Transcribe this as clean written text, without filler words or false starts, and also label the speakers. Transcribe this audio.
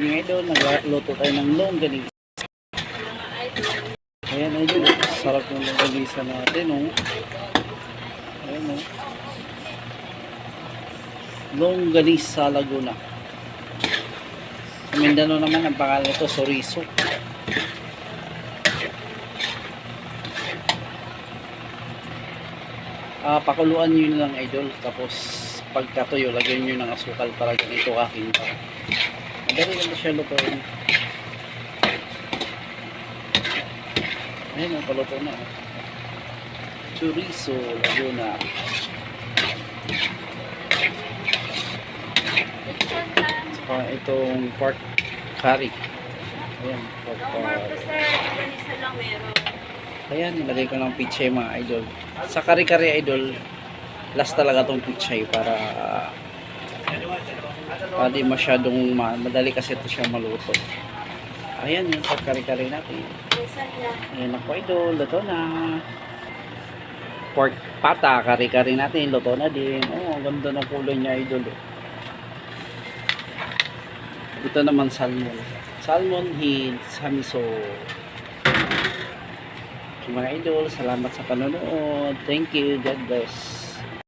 Speaker 1: morning idol, nagluto tayo ng longganisa. Ayan idol, sarap ng longganisa natin oh. Ayan oh. Longganisa Laguna. Sa Mindanao naman ang pangalan nito, Chorizo. Pakuluan nyo lang idol, tapos pagkatuyo lagyan nyo ng asukal para ganito aking pa. Madali lang siya lutuin. Ayun ang paluto na oh. Chorizo Laguna. Saka itong pork curry. Ayan, pork curry. Ayan, nilagay ko ng pichay mga idol. Sa kare-kare idol, last talaga tong pichay para di masyadong madali kasi ito siya maluto. Ayan yung kare-kare natin. Ayan ako idol, luto na. Pork pata, kare-kare natin, luto na din. Oh, ang ganda ng kulay niya idol. Ito naman salmon. Salmon head sa miso. Mga idol, salamat sa panonood. Thank you. God bless.